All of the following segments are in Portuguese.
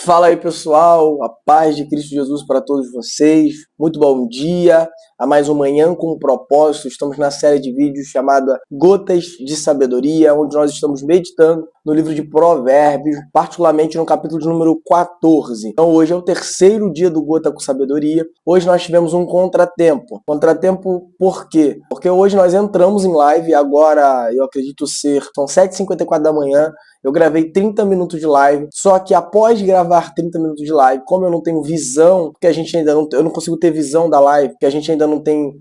Fala aí, pessoal, a paz de Cristo Jesus para todos vocês. Muito bom dia a mais uma Manhã com Propósito. Estamos na série de vídeos chamada Gotas de Sabedoria, onde nós estamos meditando no livro de Provérbios, particularmente no capítulo de número 14. Então hoje é o terceiro dia do Gota com Sabedoria. Hoje nós tivemos um contratempo. Contratempo por quê? Porque hoje nós entramos em live, agora eu acredito são 7h54 da manhã. Eu gravei 30 minutos de live, só que após gravar 30 minutos de live, como eu não tenho visão, porque a gente ainda não, eu não consigo ter visão da live, porque a gente ainda não tem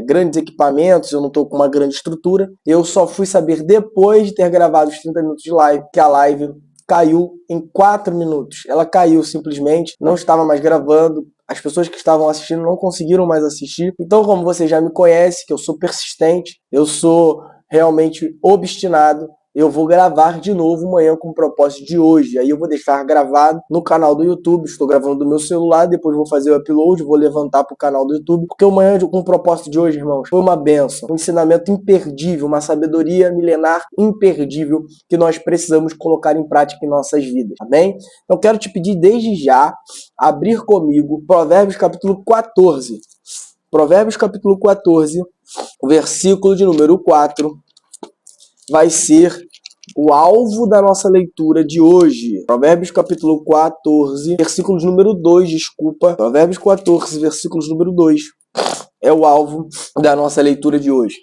grandes equipamentos, eu não estou com uma grande estrutura, eu só fui saber depois de ter gravado os 30 minutos de live, que a live caiu em 4 minutos. Ela caiu simplesmente, não estava mais gravando, as pessoas que estavam assistindo não conseguiram mais assistir. Então, como você já me conhece, que eu sou persistente, eu sou realmente obstinado, eu vou gravar de novo Manhã com Propósito de hoje. Aí eu vou deixar gravado no canal do YouTube. Estou gravando do meu celular, depois vou fazer o upload, vou levantar para o canal do YouTube. Porque o Manhã com Propósito de hoje, irmãos, foi uma bênção, um ensinamento imperdível, uma sabedoria milenar imperdível que nós precisamos colocar em prática em nossas vidas, amém? Então quero te pedir desde já, abrir comigo Provérbios capítulo 14. Provérbios capítulo 14, o versículo de número 4. Vai ser o alvo da nossa leitura de hoje. Provérbios capítulo 14, versículo de número 2, desculpa. Provérbios 14, versículo de número 2. É o alvo da nossa leitura de hoje.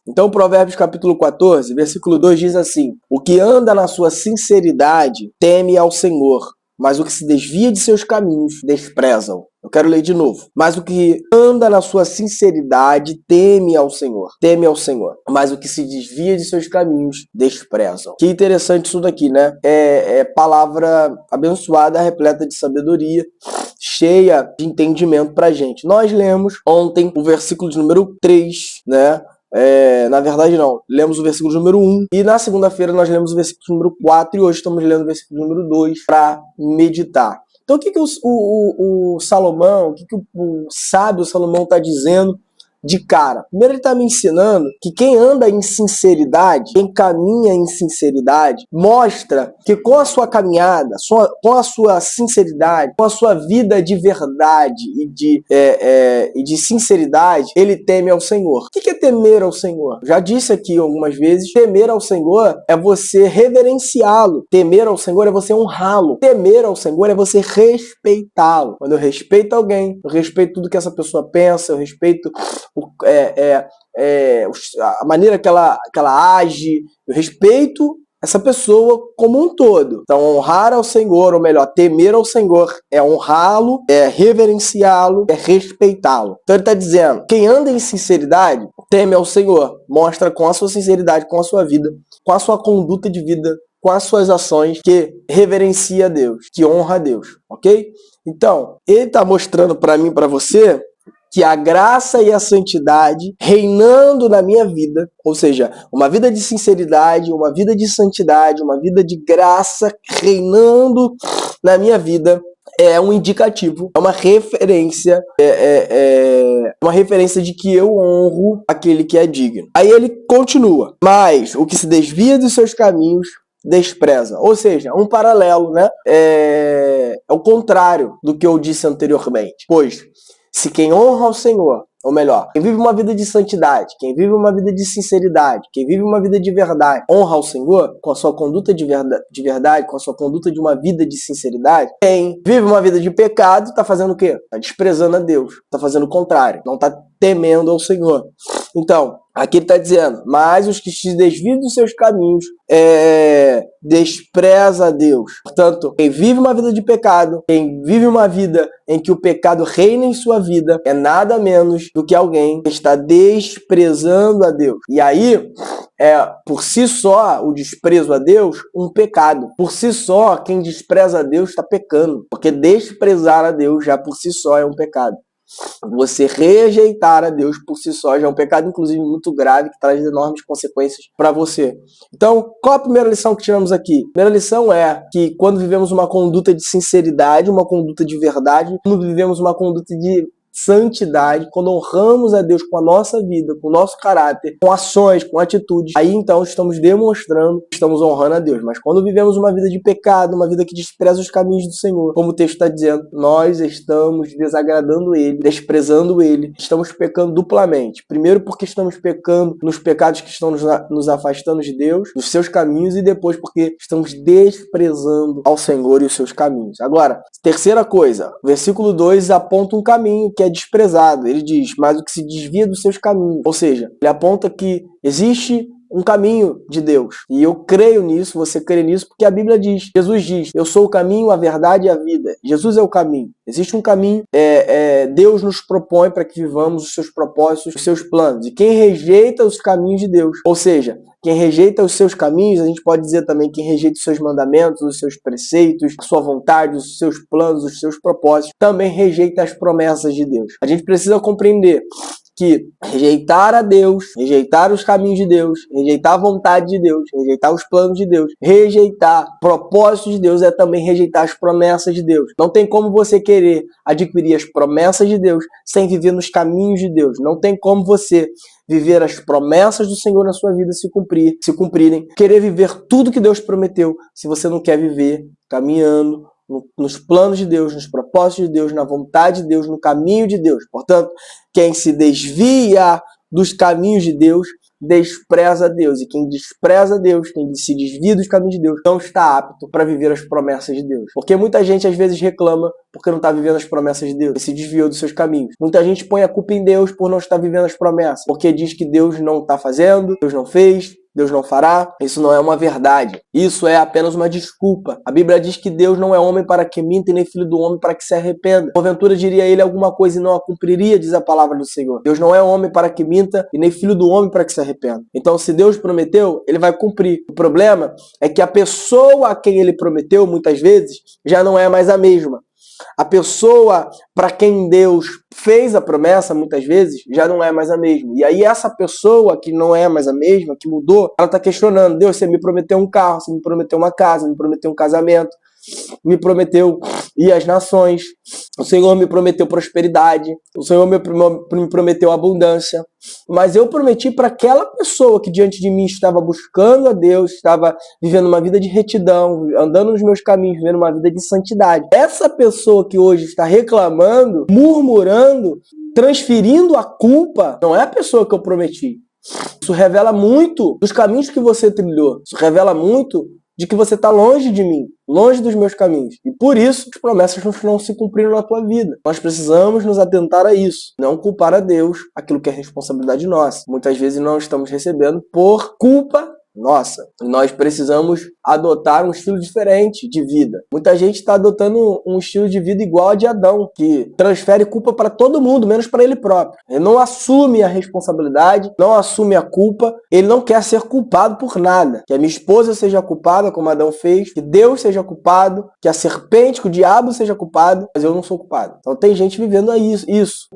Então, Provérbios capítulo 14, versículo 2 diz assim: o que anda na sua sinceridade teme ao Senhor, mas o que se desvia de seus caminhos despreza-o. Eu quero ler de novo. Mas o que anda na sua sinceridade teme ao Senhor. Teme ao Senhor. Mas o que se desvia de seus caminhos desprezam. Que interessante isso daqui, né? É palavra abençoada, repleta de sabedoria, cheia de entendimento pra gente. Nós lemos ontem o versículo de número 3, né? Na verdade não, lemos o versículo número 1 e na segunda-feira nós lemos o versículo número 4 e hoje estamos lendo o versículo número 2 para meditar. Então o que o Salomão, o que o sábio Salomão está dizendo de cara? Primeiro ele está me ensinando que quem anda em sinceridade, quem caminha em sinceridade, mostra que com a sua caminhada, com a sua sinceridade, com a sua vida de verdade e de sinceridade, ele teme ao Senhor. O que é temer ao Senhor? Já disse aqui algumas vezes, temer ao Senhor é você reverenciá-lo. Temer ao Senhor é você honrá-lo. Temer ao Senhor é você respeitá-lo. Quando eu respeito alguém, eu respeito tudo que essa pessoa pensa, eu respeito a maneira que ela age, eu respeito essa pessoa como um todo. Então, honrar ao Senhor, ou melhor, temer ao Senhor, é honrá-lo, é reverenciá-lo, é respeitá-lo. Então, ele está dizendo, quem anda em sinceridade, teme ao Senhor. Mostra com a sua sinceridade, com a sua vida, com a sua conduta de vida, com as suas ações, que reverencia a Deus, que honra a Deus, ok? Então, ele está mostrando para mim, para você, que a graça e a santidade reinando na minha vida, ou seja, uma vida de sinceridade, uma vida de santidade, uma vida de graça reinando na minha vida, é um indicativo, é uma referência, uma referência de que eu honro aquele que é digno. Aí ele continua, mas o que se desvia dos seus caminhos despreza. Ou seja, um paralelo, né? É o contrário do que eu disse anteriormente. Pois, se quem honra ao Senhor, ou melhor, quem vive uma vida de santidade, quem vive uma vida de sinceridade, quem vive uma vida de verdade, honra ao Senhor com a sua conduta de verdade, com a sua conduta de uma vida de sinceridade, quem vive uma vida de pecado está fazendo o quê? Está desprezando a Deus, está fazendo o contrário, não está temendo ao Senhor. Então, aqui ele está dizendo, mas os que se desviam dos seus caminhos despreza a Deus. Portanto, quem vive uma vida de pecado, quem vive uma vida em que o pecado reina em sua vida, é nada menos do que alguém que está desprezando a Deus. E aí, por si só, o desprezo a Deus, um pecado. Por si só, quem despreza a Deus está pecando. Porque desprezar a Deus já por si só é um pecado. Você rejeitar a Deus por si só já é um pecado, inclusive, muito grave, que traz enormes consequências para você. Então, qual a primeira lição que tiramos aqui? A primeira lição é que quando vivemos uma conduta de sinceridade, uma conduta de verdade, quando vivemos uma conduta de santidade, quando honramos a Deus com a nossa vida, com o nosso caráter, com ações, com atitudes, aí então estamos demonstrando que estamos honrando a Deus. Mas quando vivemos uma vida de pecado, uma vida que despreza os caminhos do Senhor, como o texto está dizendo, nós estamos desagradando Ele, desprezando Ele, estamos pecando duplamente. Primeiro porque estamos pecando nos pecados que estão nos afastando de Deus, dos seus caminhos, e depois porque estamos desprezando ao Senhor e os seus caminhos. Agora, terceira coisa, o versículo 2 aponta um caminho que é desprezado. Ele diz, mas o que se desvia dos seus caminhos. Ou seja, ele aponta que existe um caminho de Deus. E eu creio nisso, você crê nisso, porque a Bíblia diz, Jesus diz, eu sou o caminho, a verdade e a vida. Jesus é o caminho. Existe um caminho, Deus nos propõe para que vivamos os seus propósitos, os seus planos. E quem rejeita os caminhos de Deus, ou seja, quem rejeita os seus caminhos, a gente pode dizer também quem rejeita os seus mandamentos, os seus preceitos, a sua vontade, os seus planos, os seus propósitos, também rejeita as promessas de Deus. A gente precisa compreender que rejeitar a Deus, rejeitar os caminhos de Deus, rejeitar a vontade de Deus, rejeitar os planos de Deus, rejeitar o propósito de Deus é também rejeitar as promessas de Deus. Não tem como você querer adquirir as promessas de Deus sem viver nos caminhos de Deus. Não tem como você viver as promessas do Senhor na sua vida se cumprirem, querer viver tudo que Deus prometeu, se você não quer viver caminhando nos planos de Deus, nos propósitos de Deus, na vontade de Deus, no caminho de Deus. Portanto, quem se desvia dos caminhos de Deus, despreza a Deus. E quem despreza a Deus, quem se desvia dos caminhos de Deus, não está apto para viver as promessas de Deus. Porque muita gente às vezes reclama porque não está vivendo as promessas de Deus, e se desviou dos seus caminhos. Muita gente põe a culpa em Deus por não estar vivendo as promessas, porque diz que Deus não está fazendo, Deus não fez, Deus não fará. Isso não é uma verdade. Isso é apenas uma desculpa. A Bíblia diz que Deus não é homem para que minta e nem filho do homem para que se arrependa. Porventura diria ele alguma coisa e não a cumpriria, diz a palavra do Senhor. Deus não é homem para que minta e nem filho do homem para que se arrependa. Então, se Deus prometeu, ele vai cumprir. O problema é que a pessoa a quem ele prometeu, muitas vezes, já não é mais a mesma. A pessoa para quem Deus fez a promessa, muitas vezes, já não é mais a mesma. E aí essa pessoa que não é mais a mesma, que mudou, ela está questionando, Deus, você me prometeu um carro, você me prometeu uma casa, me prometeu um casamento, me prometeu ir às nações, o Senhor me prometeu prosperidade, o Senhor me prometeu abundância, mas eu prometi para aquela pessoa que diante de mim estava buscando a Deus, estava vivendo uma vida de retidão, andando nos meus caminhos, vivendo uma vida de santidade. Essa pessoa que hoje está reclamando, murmurando, transferindo a culpa, não é a pessoa que eu prometi. Isso revela muito dos caminhos que você trilhou, isso revela muito de que você está longe de mim, longe dos meus caminhos. E por isso, as promessas não se cumpriram na tua vida. Nós precisamos nos atentar a isso. Não culpar a Deus aquilo que é responsabilidade nossa. Muitas vezes não estamos recebendo por culpa nossa. E nós precisamos adotar um estilo diferente de vida. Muita gente está adotando um estilo de vida igual a de Adão, que transfere culpa para todo mundo, menos para ele próprio. Ele não assume a responsabilidade, não assume a culpa, ele não quer ser culpado por nada. Que a minha esposa seja culpada, como Adão fez, que Deus seja culpado, que a serpente, que o diabo seja culpado, mas eu não sou culpado. Então tem gente vivendo aí isso.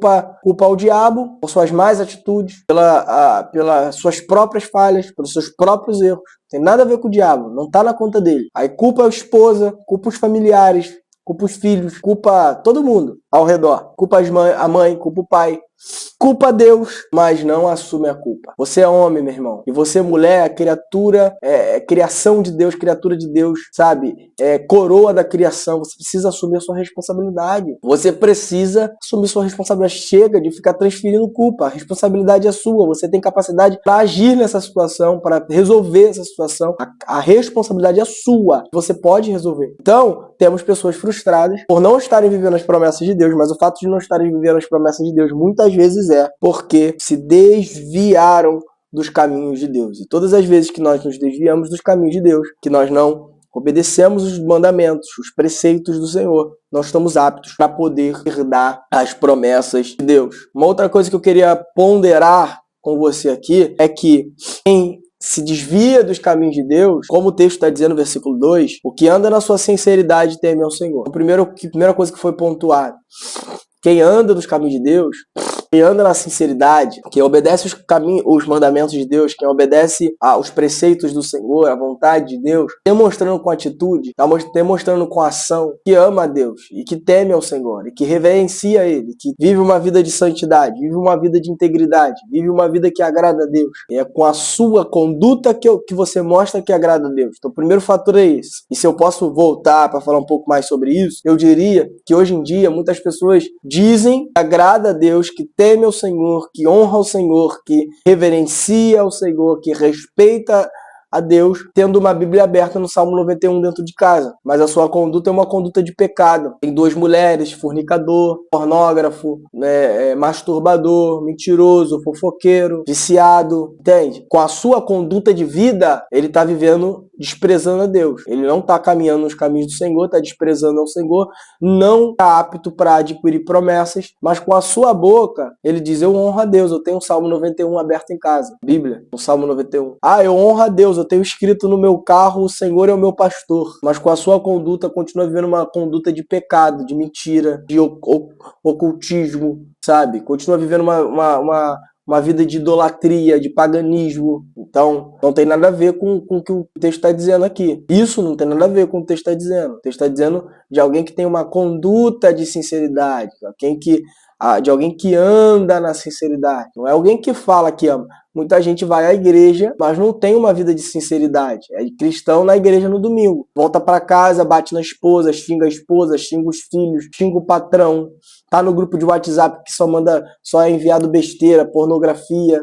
Culpa o diabo por suas más atitudes, pelas suas próprias falhas, pelos seus próprios erros. Tem nada a ver com o diabo, não tá na conta dele. Aí culpa a esposa, culpa os familiares, culpa os filhos, culpa todo mundo ao redor. Culpa a mãe, culpa o pai. Culpa Deus, mas não assume a culpa. Você é homem, meu irmão. E você, mulher, criação de Deus, criatura de Deus, sabe? Coroa da criação. Você precisa assumir a sua responsabilidade. Você precisa assumir sua responsabilidade. Chega de ficar transferindo culpa. A responsabilidade é sua. Você tem capacidade para agir nessa situação, para resolver essa situação. A responsabilidade é sua. Você pode resolver. Então, temos pessoas frustradas por não estarem vivendo as promessas de Deus, mas o fato de não estarem vivendo as promessas de Deus muitas vezes é porque se desviaram dos caminhos de Deus. E todas as vezes que nós nos desviamos dos caminhos de Deus, que nós não obedecemos os mandamentos, os preceitos do Senhor, nós estamos aptos para poder herdar as promessas de Deus. Uma outra coisa que eu queria ponderar com você aqui é que quem se desvia dos caminhos de Deus, como o texto está dizendo no versículo 2, o que anda na sua sinceridade teme ao Senhor. A primeira coisa que foi pontuada, quem anda dos caminhos de Deus Quem anda na sinceridade, quem obedece os caminhos, os mandamentos de Deus, quem obedece aos preceitos do Senhor, a vontade de Deus, demonstrando com atitude, demonstrando com ação que ama a Deus e que teme ao Senhor e que reverencia Ele, que vive uma vida de santidade, vive uma vida de integridade, vive uma vida que agrada a Deus. É com a sua conduta que você mostra que agrada a Deus. Então, o primeiro fator é esse. E se eu posso voltar para falar um pouco mais sobre isso, eu diria que hoje em dia muitas pessoas dizem que agrada a Deus, que teme ao Senhor, que honra o Senhor, que reverencia o Senhor, que respeita a Deus, tendo uma Bíblia aberta no Salmo 91 dentro de casa. Mas a sua conduta é uma conduta de pecado. Tem duas mulheres, fornicador, pornógrafo, masturbador, mentiroso, fofoqueiro, viciado, entende? Com a sua conduta de vida, ele está vivendo desprezando a Deus. Ele não está caminhando nos caminhos do Senhor, está desprezando ao Senhor, não está apto para adquirir promessas, mas com a sua boca, ele diz, eu honro a Deus, eu tenho o Salmo 91 aberto em casa, Bíblia, o Salmo 91. Eu honro a Deus, eu tenho escrito no meu carro, o Senhor é o meu pastor, mas com a sua conduta, continua vivendo uma conduta de pecado, de mentira, de ocultismo, sabe? Continua vivendo uma vida de idolatria, de paganismo. Então, não tem nada a ver com o que o texto está dizendo aqui. Isso não tem nada a ver com o texto está dizendo. O texto está dizendo de alguém que tem uma conduta de sinceridade, de alguém que anda na sinceridade. Não é alguém que fala que ama. Muita gente vai à igreja, mas não tem uma vida de sinceridade. É cristão na igreja no domingo. Volta para casa, bate na esposa, xinga os filhos, xinga o patrão. Tá no grupo de WhatsApp que só é enviado besteira, pornografia.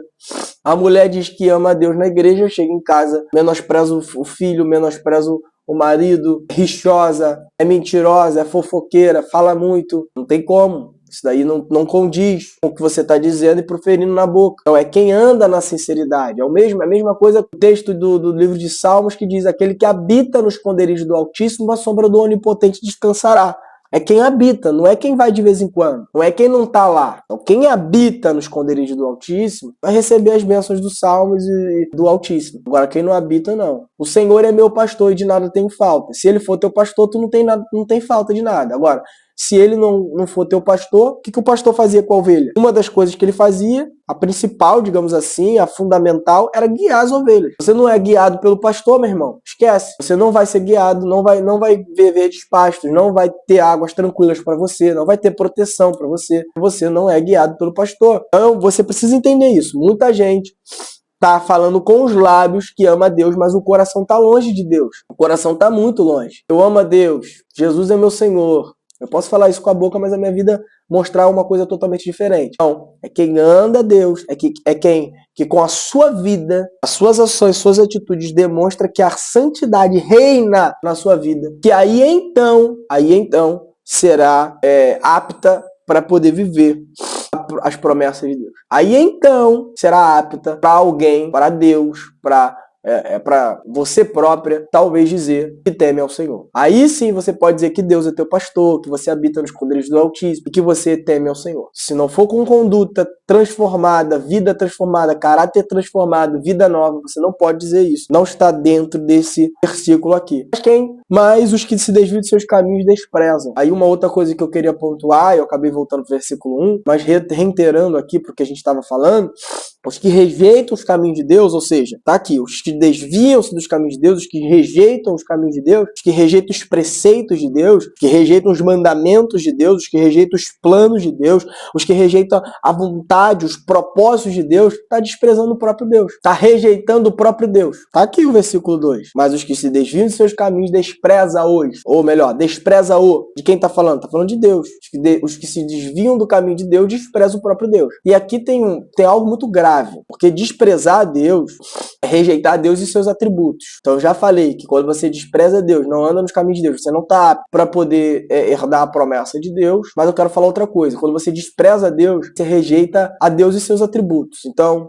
A mulher diz que ama a Deus na igreja, chega em casa, menospreza o filho, menospreza o marido, rixosa, é mentirosa, é fofoqueira, fala muito. Não tem como. Isso daí não condiz com o que você está dizendo e proferindo na boca. Então é quem anda na sinceridade. É a mesma coisa o texto do livro de Salmos que diz, aquele que habita no esconderijo do Altíssimo, a sombra do Onipotente descansará. É quem habita, não é quem vai de vez em quando. Não é quem não está lá. Então, quem habita no esconderijo do Altíssimo vai receber as bênçãos dos Salmos e do Altíssimo. Agora, quem não habita, não. O Senhor é meu pastor e de nada tenho falta. Se ele for teu pastor, tu não tem falta de nada. Agora, se ele não for teu pastor, o que o pastor fazia com a ovelha? Uma das coisas que ele fazia, a principal, digamos assim, a fundamental, era guiar as ovelhas. Você não é guiado pelo pastor, meu irmão, esquece. Você não vai ser guiado, não vai ver verdes pastos, não vai ter águas tranquilas para você, não vai ter proteção para você. Você não é guiado pelo pastor. Então, você precisa entender isso. Muita gente tá falando com os lábios que ama a Deus, mas o coração tá longe de Deus. O coração tá muito longe. Eu amo a Deus. Jesus é meu Senhor. Eu posso falar isso com a boca, mas a minha vida mostrar uma coisa totalmente diferente. Então, é quem anda a Deus, é quem que com a sua vida, as suas ações, suas atitudes, demonstra que a santidade reina na sua vida. Que aí então será apta para poder viver as promessas de Deus. Aí então será apta para alguém, para Deus, para você própria, talvez dizer que teme ao Senhor. Aí sim você pode dizer que Deus é teu pastor, que você habita nos esconderijos do Altíssimo e que você teme ao Senhor. Se não for com conduta transformada, vida transformada, caráter transformado, vida nova, você não pode dizer isso. Não está dentro desse versículo aqui. Mas os que se desviam de seus caminhos desprezam. Aí uma outra coisa que eu queria pontuar, eu acabei voltando para o versículo 1, mas reiterando aqui porque a gente estava falando, os que rejeitam os caminhos de Deus, ou seja, tá aqui, os que desviam-se dos caminhos de Deus, os que rejeitam os caminhos de Deus, os que rejeitam os preceitos de Deus, os que rejeitam os mandamentos de Deus, os que rejeitam os planos de Deus, os que rejeitam a vontade, os propósitos de Deus, está desprezando o próprio Deus, está rejeitando o próprio Deus. Tá aqui o versículo 2. Mas os que se desviam de seus caminhos despreza-os, ou melhor, despreza-o. De quem está falando? Está falando de Deus. Os que se desviam do caminho de Deus desprezam o próprio Deus. E aqui tem algo muito grave. Porque desprezar a Deus é rejeitar a Deus e seus atributos. Então eu já falei que quando você despreza a Deus, não anda nos caminhos de Deus, você não está apto para poder herdar a promessa de Deus. Mas eu quero falar outra coisa. Quando você despreza a Deus, você rejeita a Deus e seus atributos. Então,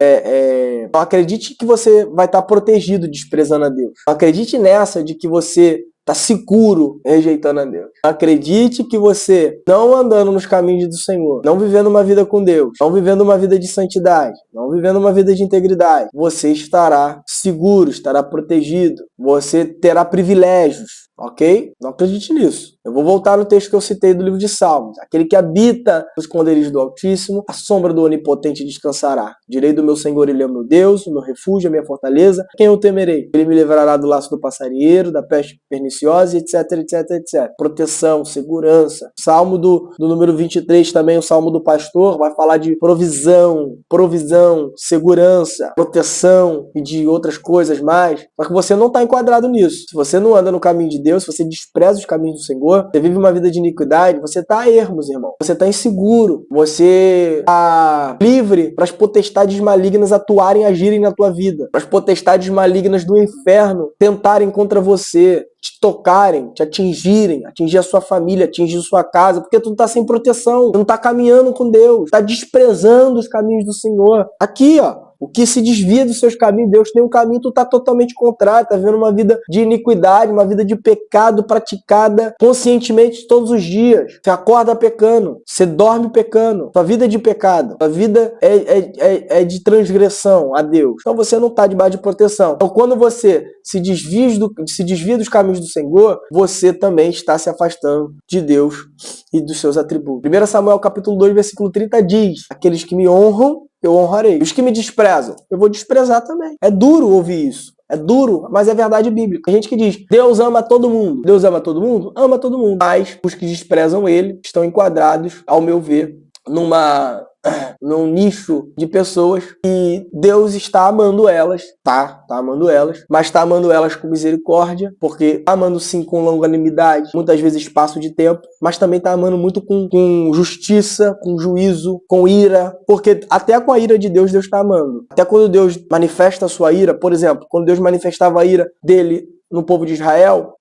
não acredite que você vai estar protegido desprezando a Deus. Não acredite nessa de que você está seguro rejeitando a Deus. Acredite que você, não andando nos caminhos do Senhor, não vivendo uma vida com Deus, não vivendo uma vida de santidade, não vivendo uma vida de integridade, você estará seguro, estará protegido, você terá privilégios. ok? Não acredite nisso. Eu vou voltar no texto que eu citei do livro de Salmos. Aquele que habita no esconderijo do Altíssimo, a sombra do Onipotente descansará. Direi do meu Senhor, ele é o meu Deus, o meu refúgio, a minha fortaleza. Quem eu temerei? Ele me livrará do laço do passarinheiro, da peste perniciosa, etc, etc, etc. Proteção, segurança. Salmo do número 23 também, o Salmo do pastor, vai falar de provisão, segurança, proteção e de outras coisas mais. Só que você não está enquadrado nisso. Se você não anda no caminho de Deus, se você despreza os caminhos do Senhor, você vive uma vida de iniquidade, você está a ermos, irmão. Você está inseguro. Você está livre para as potestades malignas atuarem, agirem na tua vida. Para as potestades malignas do inferno tentarem contra você, te tocarem, te atingirem, atingir a sua família, atingir a sua casa, porque tu não está sem proteção, tu não está caminhando com Deus, está desprezando os caminhos do Senhor. Aqui, ó. O que se desvia dos seus caminhos, Deus tem um caminho, tu tá totalmente contrário, tá vivendo uma vida de iniquidade, uma vida de pecado praticada conscientemente todos os dias. Você acorda pecando, você dorme pecando, sua vida é de pecado, sua vida é de transgressão a Deus. Então você não tá debaixo de proteção. Então quando você se desvia dos caminhos do Senhor, você também está se afastando de Deus e dos seus atributos. 1 Samuel capítulo 2, versículo 30 diz: aqueles que me honram, eu honrarei. Os que me desprezam, eu vou desprezar também. É duro ouvir isso. É duro, mas é verdade bíblica. Tem gente que diz, Deus ama todo mundo. Deus ama todo mundo? Ama todo mundo. Mas os que desprezam ele estão enquadrados, ao meu ver, num nicho de pessoas que Deus está amando elas, tá amando elas, mas está amando elas com misericórdia, porque tá amando sim com longanimidade, muitas vezes espaço de tempo, mas também tá amando muito com justiça, com juízo, com ira, porque até com a ira de Deus, Deus está amando. Até quando Deus manifesta a sua ira, por exemplo, quando Deus manifestava a ira dele no povo de Israel,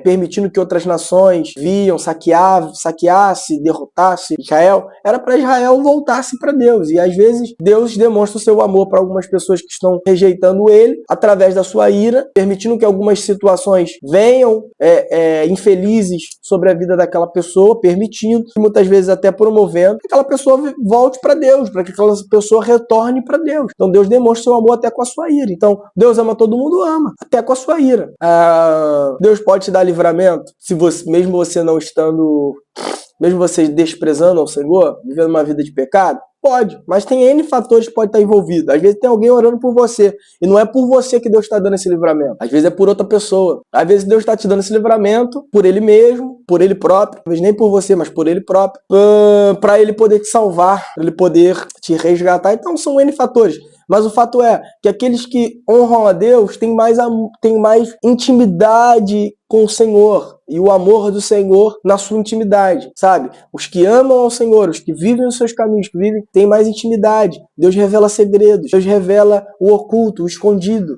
permitindo que outras nações viam, saqueasse, derrotasse Israel, era para Israel voltar-se para Deus. E às vezes Deus demonstra o seu amor para algumas pessoas que estão rejeitando ele, através da sua ira, permitindo que algumas situações venham infelizes sobre a vida daquela pessoa, permitindo, muitas vezes até promovendo, que aquela pessoa volte para Deus, para que aquela pessoa retorne para Deus. Então Deus demonstra o seu amor até com a sua ira. Então Deus ama todo mundo, ama, até com a sua ira. Deus pode te dar livramento, se você, mesmo você desprezando ao Senhor, vivendo uma vida de pecado? Pode, mas tem N fatores que podem estar envolvidos. Às vezes tem alguém orando por você, e não é por você que Deus está dando esse livramento. Às vezes é por outra pessoa. Às vezes Deus está te dando esse livramento por Ele mesmo, por Ele próprio, talvez nem por você, mas por Ele próprio, para Ele poder te salvar, para Ele poder te resgatar. Então são N fatores. Mas o fato é que aqueles que honram a Deus têm mais intimidade com o Senhor e o amor do Senhor na sua intimidade, sabe? Os que amam ao Senhor, os que vivem os seus caminhos, que vivem, têm mais intimidade. Deus revela segredos, Deus revela o oculto, o escondido.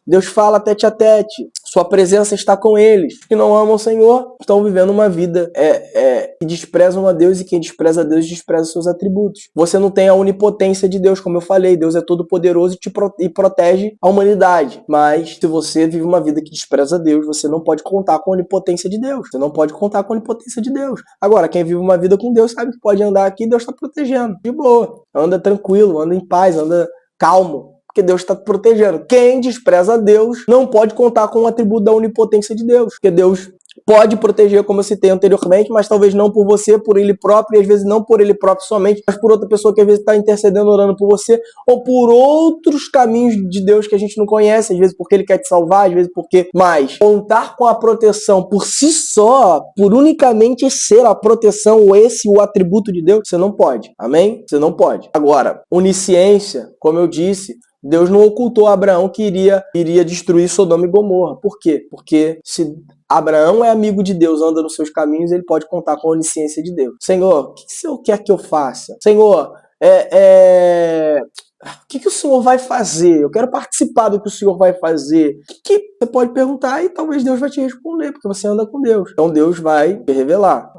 Deus fala tete a tete. Sua presença está com eles. Os que não amam o Senhor estão vivendo uma vida que desprezam a Deus, e quem despreza a Deus despreza os seus atributos. Você não tem a onipotência de Deus, como eu falei. Deus é todo poderoso e protege a humanidade. Mas se você vive uma vida que despreza a Deus, você não pode contar com a onipotência de Deus. Você não pode contar com a onipotência de Deus. Agora, quem vive uma vida com Deus sabe que pode andar aqui e Deus está protegendo. De boa. Anda tranquilo, anda em paz, anda calmo. Porque Deus está te protegendo. Quem despreza a Deus não pode contar com o atributo da onipotência de Deus. Porque Deus pode proteger, como eu citei anteriormente, mas talvez não por você, por Ele próprio, e às vezes não por Ele próprio somente, mas por outra pessoa que às vezes está intercedendo, orando por você, ou por outros caminhos de Deus que a gente não conhece, às vezes porque Ele quer te salvar, às vezes porque... Mas contar com a proteção por si só, por unicamente ser a proteção, ou o atributo de Deus, você não pode. Amém? Você não pode. Agora, onisciência, como eu disse, Deus não ocultou a Abraão que iria destruir Sodoma e Gomorra. Por quê? Porque se Abraão é amigo de Deus, anda nos seus caminhos, ele pode contar com a onisciência de Deus. Senhor, o que o Senhor quer que eu faça? Senhor, o que o Senhor vai fazer? Eu quero participar do que o Senhor vai fazer. Que você pode perguntar e talvez Deus vai te responder, porque você anda com Deus. Então Deus vai te revelar.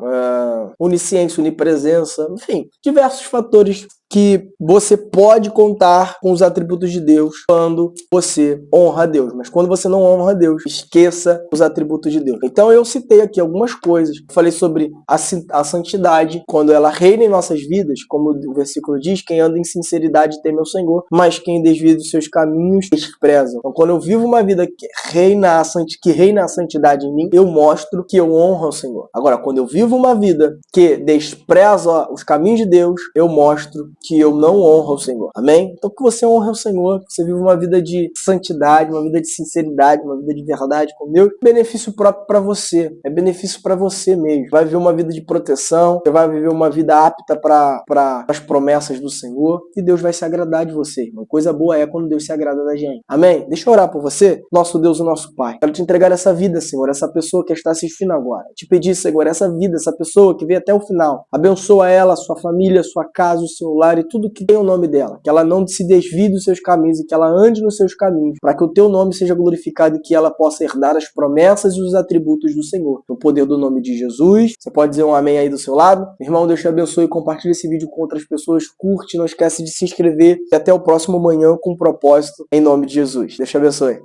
Onisciência, onipresença, enfim, diversos fatores que você pode contar com os atributos de Deus quando você honra a Deus. Mas quando você não honra a Deus, esqueça os atributos de Deus. Então eu citei aqui algumas coisas. Falei sobre a santidade, quando ela reina em nossas vidas, como o versículo diz, quem anda em sinceridade teme ao Senhor, mas quem desvia dos seus caminhos despreza. Então quando eu vivo uma vida que reina a santidade em mim, eu mostro que eu honro ao Senhor. Agora, quando eu vivo uma vida que despreza os caminhos de Deus, eu mostro que eu não honro ao Senhor. Amém? Então que você honre ao Senhor, que você viva uma vida de santidade, uma vida de sinceridade, uma vida de verdade com Deus. Benefício próprio para você. É benefício para você mesmo. Vai viver uma vida de proteção, você vai viver uma vida apta para as promessas do Senhor, e Deus vai se agradar de você, irmão. Coisa boa é quando Deus se agrada da gente. Amém? Deixa eu orar por você, nosso Deus e nosso Pai. Quero te entregar essa vida, Senhor, essa pessoa que está assistindo agora. Te pedir, Senhor, essa vida, essa pessoa que veio até o final. Abençoa ela, sua família, sua casa, o seu lar e tudo que tem o nome dela. Que ela não se desvie dos seus caminhos e que ela ande nos seus caminhos, para que o teu nome seja glorificado e que ela possa herdar as promessas e os atributos do Senhor. No poder do nome de Jesus. Você pode dizer um amém aí do seu lado? Meu irmão, Deus te abençoe. Compartilha esse vídeo com outras pessoas. Curte, não esquece de se inscrever. E até o próximo manhã com propósito, em nome de Jesus. Deus te abençoe.